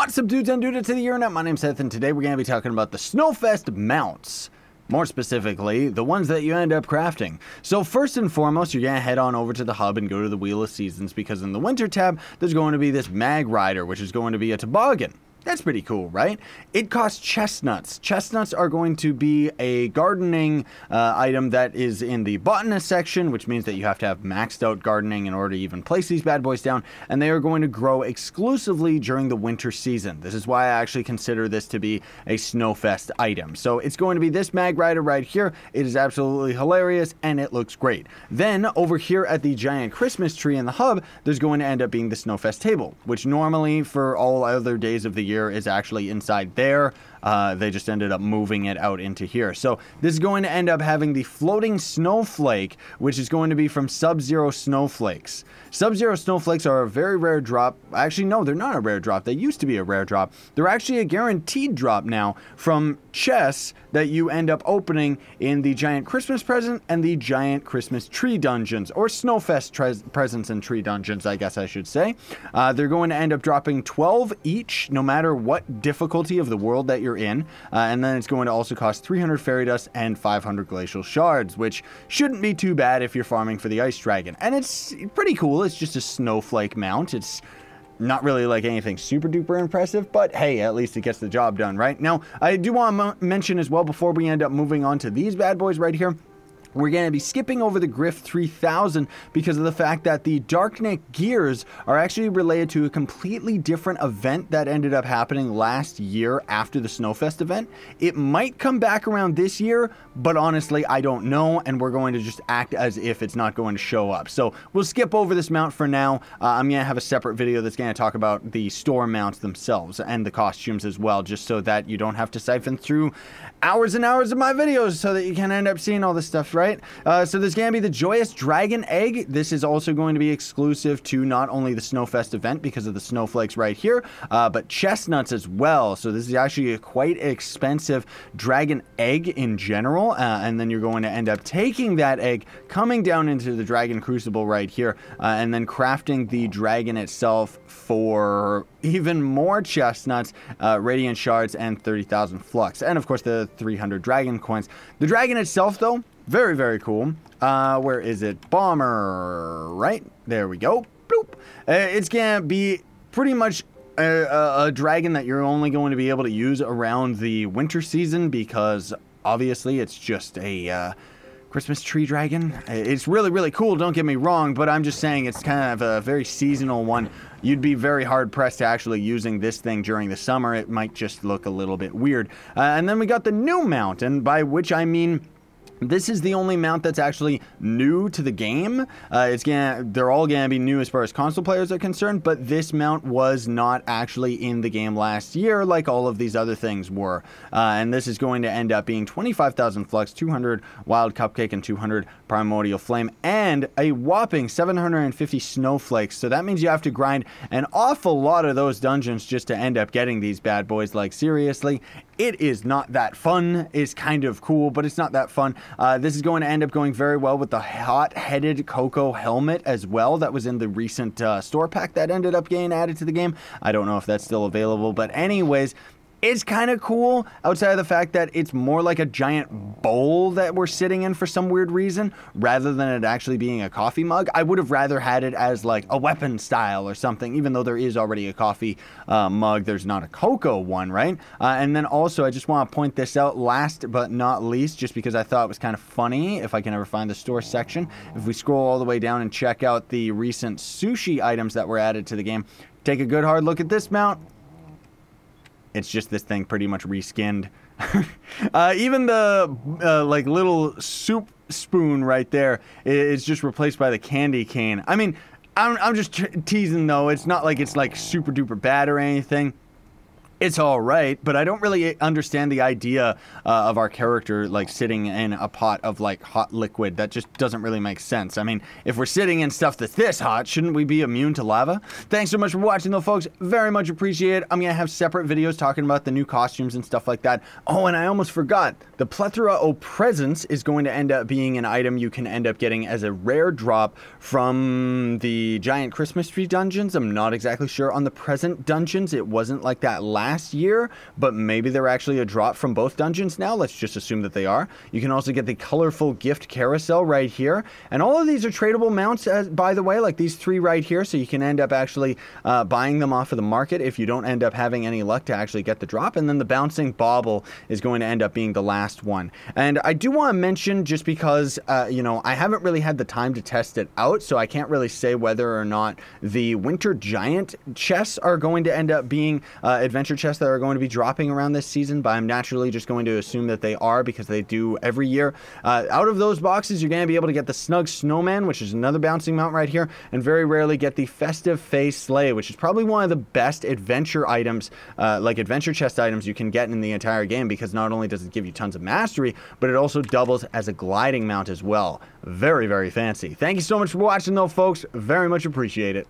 What's up, dudes and dudettes of the internet? My name's Seth, and today we're going to be talking about the Snowfest mounts. More specifically, the ones that you end up crafting. So first and foremost, you're going to head on over to the hub and go to the Wheel of Seasons, because in the winter tab, there's going to be this mag rider, which is going to be a toboggan. That's pretty cool, right? It costs chestnuts. Chestnuts are going to be a gardening item that is in the botanist section, which means that you have to have maxed out gardening in order to even place these bad boys down, and they are going to grow exclusively during the winter season. This is why I actually consider this to be a Snowfest item. So it's going to be this mag rider right here. It is absolutely hilarious, and it looks great. Then, over here at the giant Christmas tree in the hub, there's going to end up being the Snowfest table, which normally, for all other days of the year, is actually inside there. They just ended up moving it out into here. So this is going to end up having the Floating Snowflake, which is going to be from Sub-Zero Snowflakes. Sub-Zero Snowflakes are a very rare drop. Actually, no, they're not a rare drop. They used to be a rare drop. They're actually a guaranteed drop now from chests that you end up opening in the Giant Christmas Present and the Giant Christmas Tree Dungeons, or Snowfest Presents and Tree Dungeons, I guess I should say. They're going to end up dropping 12 each, no matter what difficulty of the world that you're in, and then it's going to also cost 300 fairy dust and 500 glacial shards, which shouldn't be too bad if you're farming for the ice dragon. And it's pretty cool. It's just a snowflake mount. It's not really like anything super duper impressive, but hey, at least it gets the job done, right? Now, I do want to mention as well, before we end up moving on to these bad boys right here, we're going to be skipping over the Griff 3000 because of the fact that the Darkneck gears are actually related to a completely different event that ended up happening last year after the Snowfest event. It might come back around this year, but honestly, I don't know, and we're going to just act as if it's not going to show up. So we'll skip over this mount for now. I'm going to have a separate video that's going to talk about the store mounts themselves and the costumes as well, just so that you don't have to siphon through hours and hours of my videos so that you can end up seeing all this stuff, right? So there's going to be the Joyous Dragon Egg. This is also going to be exclusive to not only the Snowfest event because of the snowflakes right here, but chestnuts as well. So this is actually a quite expensive dragon egg in general, and then you're going to end up taking that egg, coming down into the Dragon Crucible right here, and then crafting the dragon itself for even more chestnuts, radiant shards, and 30,000 flux, and of course the 300 dragon coins. The dragon itself, though, very, very cool. Where is it? Bomber, right? There we go. Bloop. It's gonna be pretty much a dragon that you're only going to be able to use around the winter season, because obviously it's just a Christmas tree dragon. It's really, really cool, don't get me wrong, but I'm just saying it's kind of a very seasonal one. You'd be very hard-pressed to actually using this thing during the summer. It might just look a little bit weird. And then we got the new mount, and by which I mean this is the only mount that's actually new to the game. They're all gonna be new as far as console players are concerned, but this mount was not actually in the game last year like all of these other things were. And this is going to end up being 25,000 flux, 200 wild cupcake, and 200 primordial flame, and a whopping 750 snowflakes. So that means you have to grind an awful lot of those dungeons just to end up getting these bad boys. Like, seriously, it is not that fun. It's kind of cool, but it's not that fun. This is going to end up going very well with the hot-headed Coco helmet as well that was in the recent store pack that ended up getting added to the game. I don't know if that's still available, but anyways, it's kind of cool outside of the fact that it's more like a giant bowl that we're sitting in for some weird reason, rather than it actually being a coffee mug. I would have rather had it as like a weapon style or something, even though there is already a coffee mug. There's not a cocoa one, right? And then also, I just want to point this out last but not least, just because I thought it was kind of funny, if I can ever find the store section. If we scroll all the way down and check out the recent sushi items that were added to the game, take a good hard look at this mount. It's just this thing pretty much reskinned. Even the like little soup spoon right there is just replaced by the candy cane. I mean, I'm just teasing though. It's not like it's like super duper bad or anything. It's all right, but I don't really understand the idea of our character like sitting in a pot of like hot liquid. That just doesn't really make sense. I mean, if we're sitting in stuff that's this hot, shouldn't we be immune to lava? Thanks so much for watching though, folks. Very much appreciate it. I'm gonna have separate videos talking about the new costumes and stuff like that. Oh, and I almost forgot. The Plethora of Presents is going to end up being an item you can end up getting as a rare drop from the giant Christmas tree dungeons. I'm not exactly sure on the present dungeons. It wasn't like that last year, but maybe they're actually a drop from both dungeons now. Let's just assume that they are. You can also get the colorful gift carousel right here, and all of these are tradable mounts, by the way, like these 3 right here, so you can end up actually buying them off of the market if you don't end up having any luck to actually get the drop. And then the bouncing bauble is going to end up being the last one. And I do want to mention, just because you know, I haven't really had the time to test it out, so I can't really say whether or not the winter giant chests are going to end up being adventure chests that are going to be dropping around this season, but I'm naturally just going to assume that they are, because they do every year. Out of those boxes, you're going to be able to get the Snug Snowman, which is another bouncing mount right here, and very rarely get the Festive Face Sleigh, which is probably one of the best adventure items, like adventure chest items you can get in the entire game, because not only does it give you tons of mastery, but it also doubles as a gliding mount as well. Very, very fancy. Thank you so much for watching though, folks. Very much appreciate it.